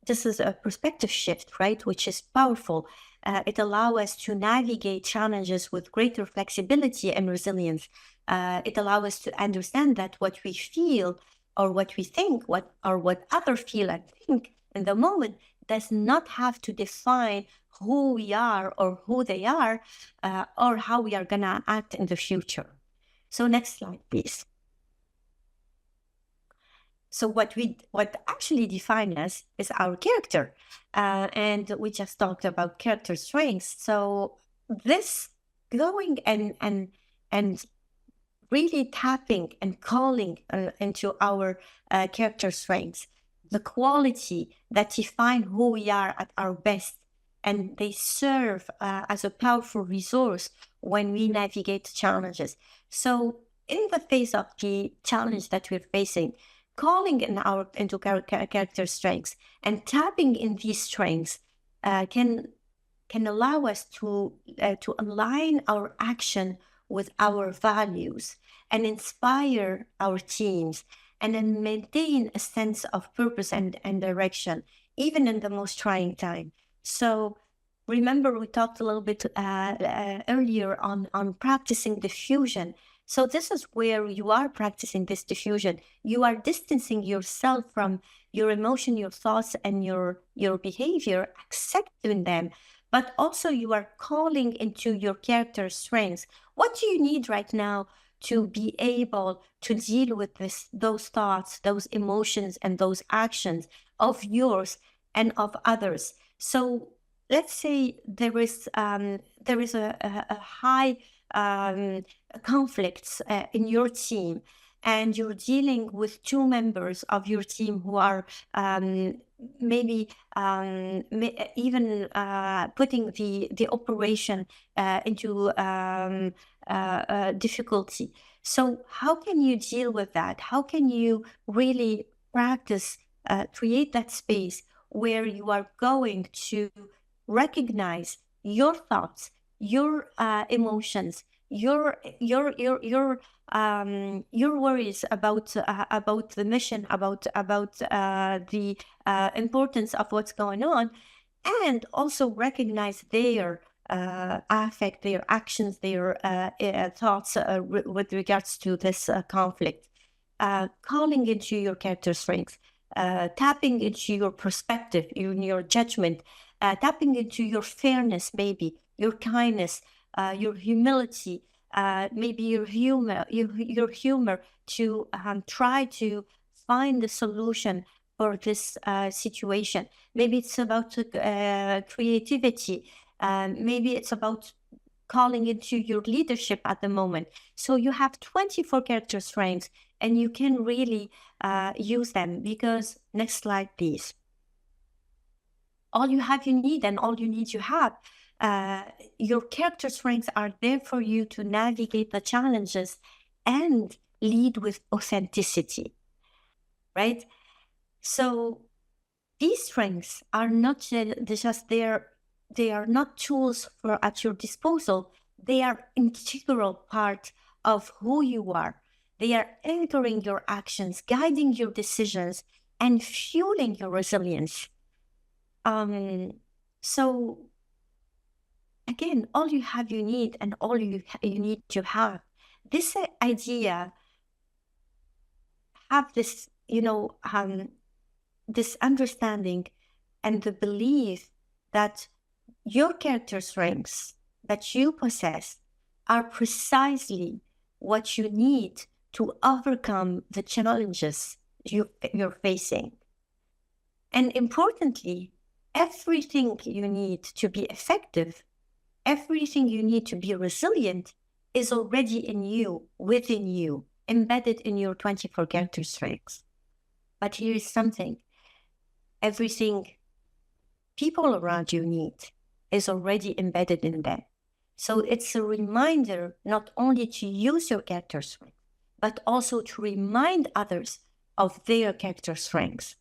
S2: This is a perspective shift, right, which is powerful. It allows us to navigate challenges with greater flexibility and resilience. It allows us to understand that what we feel or what we think, what others feel and think in the moment, does not have to define who we are or who they are, or how we are going to act in the future. So next slide, please. So what actually defines us is our character, and we just talked about character strengths. So this going and really tapping and calling into our character strengths, the quality that define who we are at our best, and they serve as a powerful resource when we navigate challenges. So in the face of the challenge that we're facing, calling into character strengths and tapping in these strengths can allow us to align our action with our values and inspire our teams, and then maintain a sense of purpose and direction, even in the most trying time. So remember, we talked a little bit earlier on practicing diffusion. So this is where you are practicing this diffusion. You are distancing yourself from your emotion, your thoughts, and your behavior, accepting them, but also you are calling into your character strengths. What do you need right now to be able to deal with those thoughts, those emotions, and those actions of yours and of others? So let's say there is a high conflicts in your team. and you're dealing with two members of your team who are maybe even putting the operation into difficulty. So how can you deal with that? How can you really practice, create that space where you are going to recognize your thoughts, your emotions, your worries about the mission, about the importance of what's going on, and also recognize their affect, their actions, their thoughts with regards to this conflict. Calling into your character strengths, tapping into your perspective, in your judgment, tapping into your fairness, maybe your kindness, your humility, maybe your humor to try to find the solution for this situation. Maybe it's about creativity. Maybe it's about calling into your leadership at the moment. So you have 24 character strengths, and you can really use them, because next slide, please. All you need and all you need you have. Your character strengths are there for you to navigate the challenges and lead with authenticity, right? So these strengths are not just there. They are not tools for at your disposal. They are integral part of who you are. They are anchoring your actions, guiding your decisions, and fueling your resilience. So again, all you need, and all you need to have this idea, have this, this understanding and the belief that your character strengths that you possess are precisely what you need to overcome the challenges you're facing. And importantly, everything you need to be effective, everything you need to be resilient is already in you, within you, embedded in your 24 character strengths. But here is something. Everything people around you need is already embedded in them. So it's a reminder not only to use your character strengths, but also to remind others of their character strengths,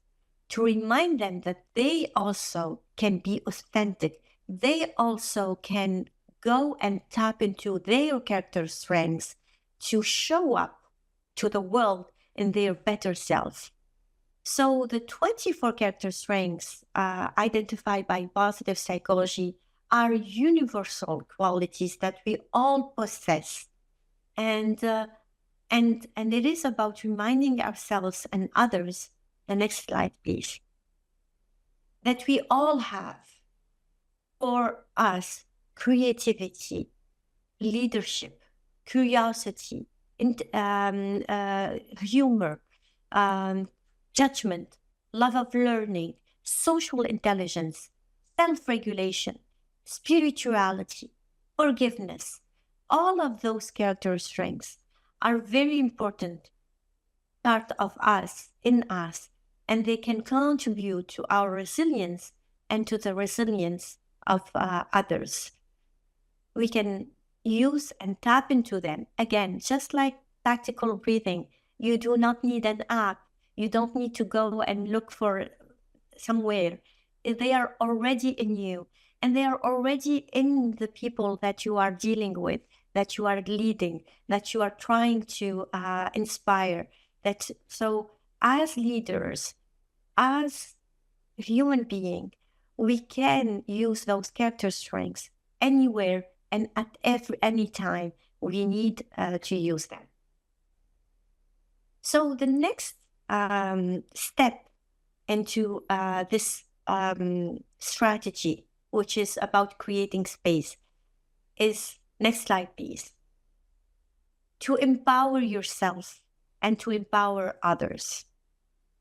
S2: to remind them that they also can be authentic. They also can go and tap into their character strengths to show up to the world in their better self. So the 24 character strengths identified by positive psychology are universal qualities that we all possess. And it is about reminding ourselves and others, the next slide, please, that we all have, for us, creativity, leadership, curiosity, humor, judgment, love of learning, social intelligence, self-regulation, spirituality, forgiveness. All of those character strengths are very important part of us, in us, and they can contribute to our resilience and to the resilience of others. We can use and tap into them. Again, just like tactical breathing, you do not need an app. You don't need to go and look for somewhere. They are already in you, and they are already in the people that you are dealing with, that you are leading, that you are trying to inspire. So as leaders, as human being, we can use those character strengths anywhere and at any time we need to use them. So the next step into this strategy, which is about creating space, is, next slide, please, to empower yourself and to empower others.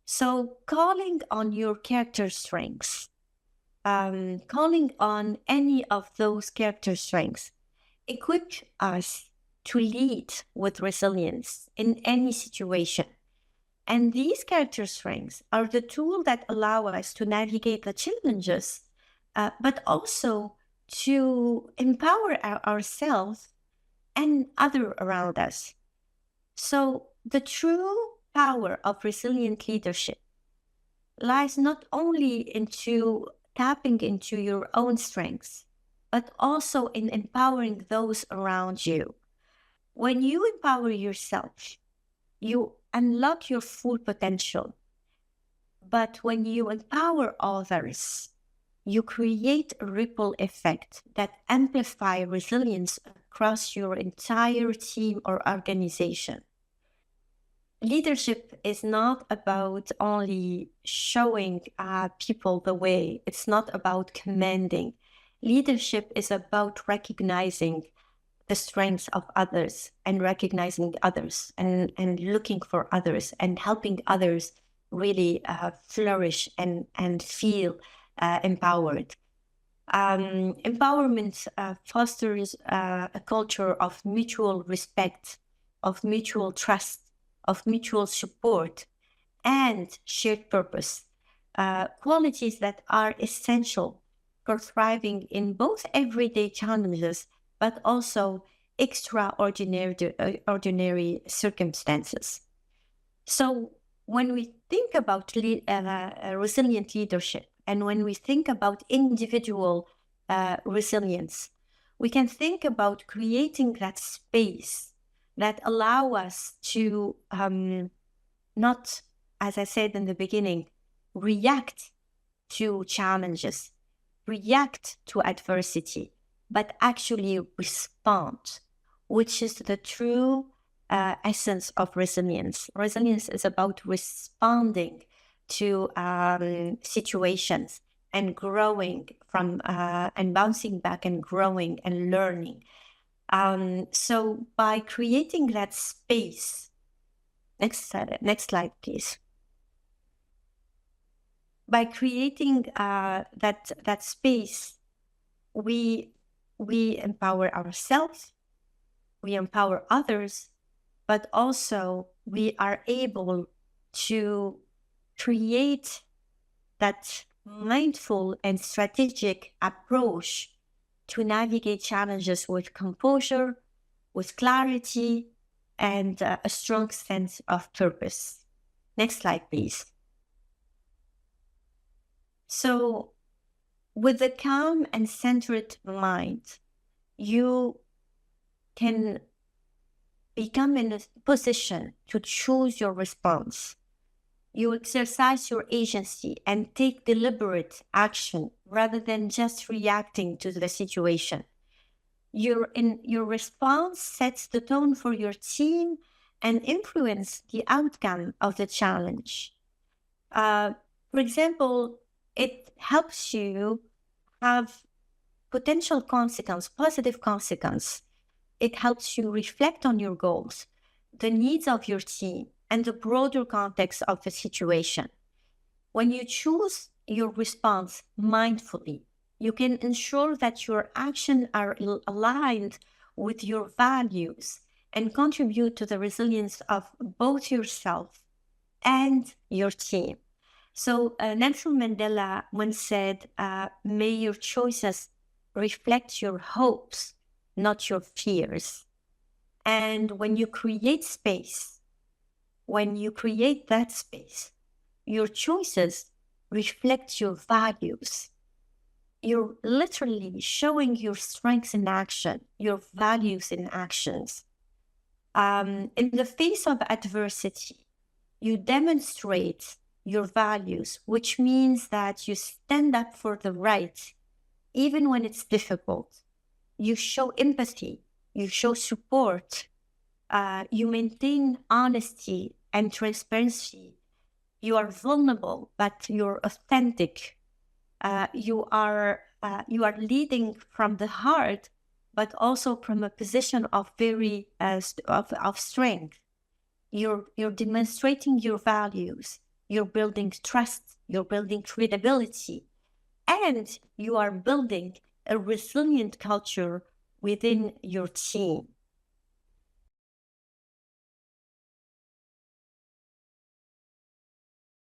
S2: So calling on your character strengths, calling on any of those character strengths, equip us to lead with resilience in any situation. And these character strengths are the tool that allow us to navigate the challenges, but also to empower ourselves and other around us. So the true power of resilient leadership lies not only into tapping into your own strengths, but also in empowering those around you. When you empower yourself, you unlock your full potential. But when you empower others, you create a ripple effect that amplify resilience across your entire team or organization. Leadership is not about only showing people the way. It's not about commanding. Leadership is about recognizing the strengths of others and recognizing others and looking for others and helping others really flourish and feel empowered. Empowerment fosters a culture of mutual respect, of mutual trust, of mutual support, and shared purpose, qualities that are essential for thriving in both everyday challenges, but also extraordinary circumstances. So when we think about resilient leadership, and when we think about individual resilience, we can think about creating that space that allow us to not, as I said in the beginning, react to challenges, react to adversity, but actually respond, which is the true essence of resilience. Resilience is about responding to situations and growing from and bouncing back and growing and learning. So by creating that space, next slide, please. By creating that space, we empower ourselves, we empower others, but also we are able to create that mindful and strategic approach to navigate challenges with composure, with clarity, and a strong sense of purpose. Next slide, please. So, with a calm and centered mind, you can become in a position to choose your response. You exercise your agency and take deliberate action rather than just reacting to the situation. Your response sets the tone for your team and influence the outcome of the challenge. For example, it helps you have potential consequence, positive consequence. It helps you reflect on your goals, the needs of your team, and the broader context of the situation. When you choose your response mindfully, you can ensure that your actions are aligned with your values and contribute to the resilience of both yourself and your team. So Nelson Mandela once said, may your choices reflect your hopes, not your fears. And when you create space, when you create that space, your choices reflect your values. You're literally showing your strengths in action, your values in actions. In the face of adversity, you demonstrate your values, which means that you stand up for the right, even when it's difficult. You show empathy, you show support, you maintain honesty and transparency. You are vulnerable, but you're authentic. You are leading from the heart, but also from a position of very of strength. You're demonstrating your values. You're building trust. You're building credibility, and you are building a resilient culture within your team.